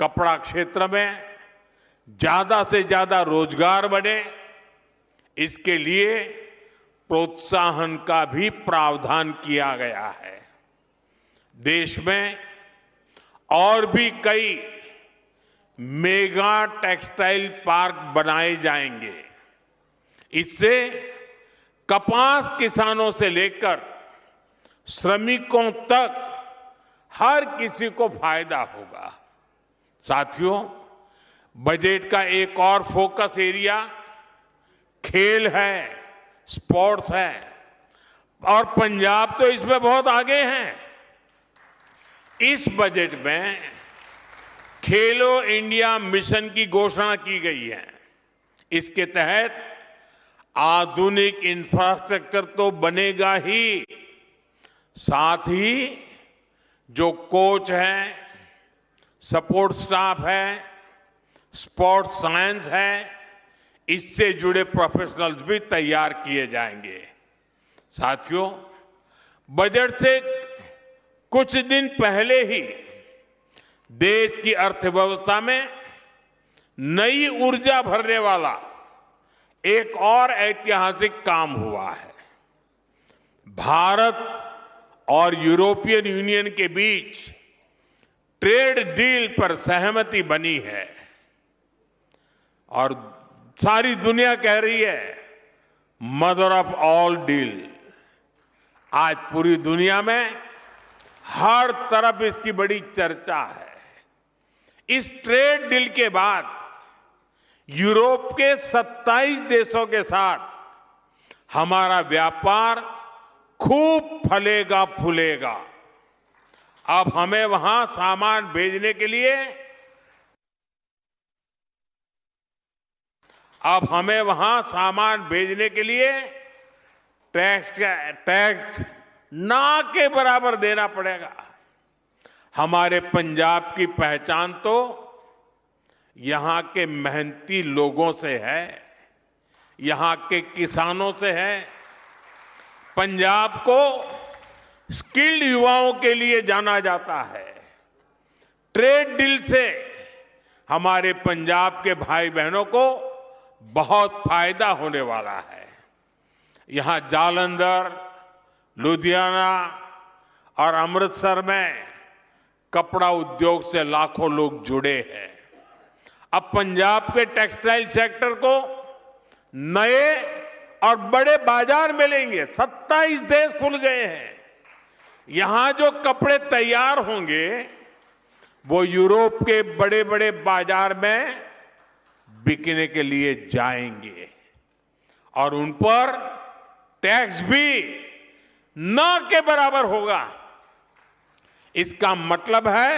कपड़ा क्षेत्र में ज्यादा से ज्यादा रोजगार बने, इसके लिए प्रोत्साहन का भी प्रावधान किया गया है। देश में और भी कई मेगा टेक्सटाइल पार्क बनाए जाएंगे। इससे कपास किसानों से लेकर श्रमिकों तक हर किसी को फायदा होगा। साथियों, बजट का एक और फोकस एरिया खेल है, स्पोर्ट्स है, और पंजाब तो इसमें बहुत आगे है। इस बजट में खेलो इंडिया मिशन की घोषणा की गई है। इसके तहत आधुनिक इंफ्रास्ट्रक्चर तो बनेगा ही, साथ ही जो कोच हैं, सपोर्ट स्टाफ है, स्पोर्ट्स साइंस है, इससे जुड़े प्रोफेशनल्स भी तैयार किए जाएंगे। साथियों, बजट से कुछ दिन पहले ही देश की अर्थव्यवस्था में नई ऊर्जा भरने वाला एक और ऐतिहासिक काम हुआ है। भारत और यूरोपियन यूनियन के बीच ट्रेड डील पर सहमति बनी है और सारी दुनिया कह रही है मदर ऑफ ऑल डील। आज पूरी दुनिया में हर तरफ इसकी बड़ी चर्चा है। इस ट्रेड डील के बाद यूरोप के 27 देशों के साथ हमारा व्यापार खूब फलेगा फूलेगा। अब हमें वहां सामान भेजने के लिए टैक्स ना के बराबर देना पड़ेगा। हमारे पंजाब की पहचान तो यहां के मेहनती लोगों से है, यहां के किसानों से है। पंजाब को स्किल्ड युवाओं के लिए जाना जाता है। ट्रेड डील से हमारे पंजाब के भाई बहनों को बहुत फायदा होने वाला है। यहां जालंधर, लुधियाना और अमृतसर में कपड़ा उद्योग से लाखों लोग जुड़े हैं। अब पंजाब के टेक्सटाइल सेक्टर को नए और बड़े बाजार मिलेंगे। 27 देश खुल गए हैं। यहां जो कपड़े तैयार होंगे वो यूरोप के बड़े बड़े बाजार में बिकने के लिए जाएंगे और उन पर टैक्स भी न के बराबर होगा। इसका मतलब है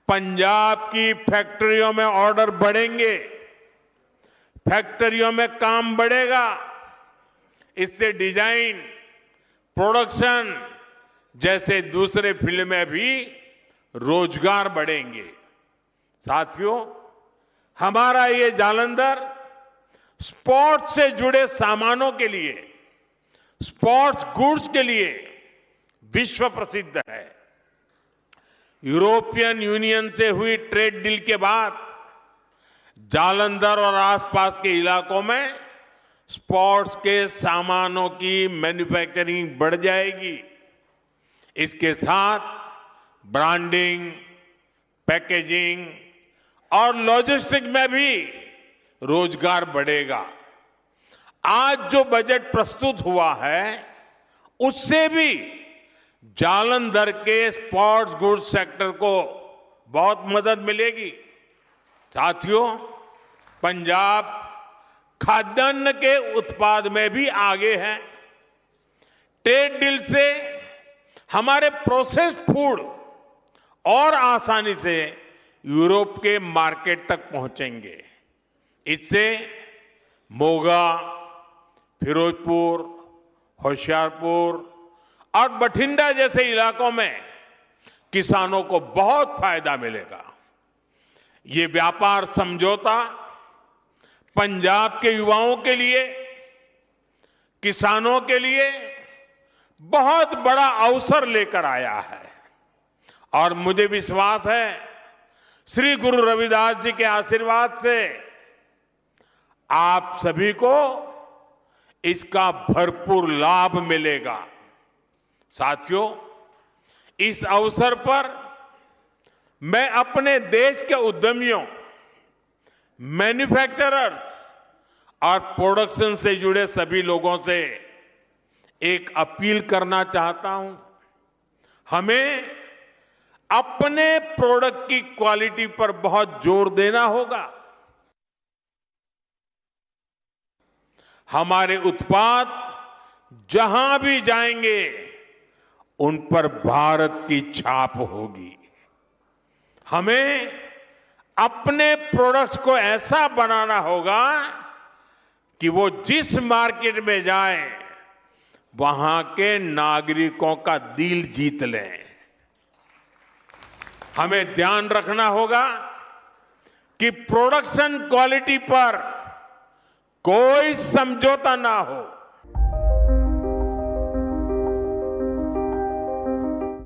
पंजाब की फैक्ट्रियों में ऑर्डर बढ़ेंगे, फैक्ट्रियों में काम बढ़ेगा। इससे डिजाइन, प्रोडक्शन जैसे दूसरे फील्ड में भी रोजगार बढ़ेंगे। साथियों, हमारा ये जालंधर स्पोर्ट्स से जुड़े सामानों के लिए, स्पोर्ट्स गुड्स के लिए विश्व प्रसिद्ध है। यूरोपियन यूनियन से हुई ट्रेड डील के बाद जालंधर और आसपास के इलाकों में स्पोर्ट्स के सामानों की मैन्युफैक्चरिंग बढ़ जाएगी। इसके साथ ब्रांडिंग, पैकेजिंग और लॉजिस्टिक में भी रोजगार बढ़ेगा। आज जो बजट प्रस्तुत हुआ है उससे भी जालंधर के स्पोर्ट्स गुड्स सेक्टर को बहुत मदद मिलेगी। साथियों, पंजाब खाद्यान्न के उत्पाद में भी आगे है। ट्रेड डील से हमारे प्रोसेस्ड फूड और आसानी से यूरोप के मार्केट तक पहुंचेंगे। इससे मोगा, फिरोजपुर, होशियारपुर और बठिंडा जैसे इलाकों में किसानों को बहुत फायदा मिलेगा। ये व्यापार समझौता पंजाब के युवाओं के लिए, किसानों के लिए बहुत बड़ा अवसर लेकर आया है और मुझे विश्वास है श्री गुरु रविदास जी के आशीर्वाद से आप सभी को इसका भरपूर लाभ मिलेगा। साथियों, इस अवसर पर मैं अपने देश के उद्यमियों, मैन्युफैक्चरर्स और प्रोडक्शन से जुड़े सभी लोगों से एक अपील करना चाहता हूं। हमें अपने प्रोडक्ट की क्वालिटी पर बहुत जोर देना होगा। हमारे उत्पाद जहां भी जाएंगे उन पर भारत की छाप होगी। हमें अपने प्रोडक्ट्स को ऐसा बनाना होगा कि वो जिस मार्केट में जाए वहां के नागरिकों का दिल जीत लें। हमें ध्यान रखना होगा कि प्रोडक्शन क्वालिटी पर कोई समझौता ना हो।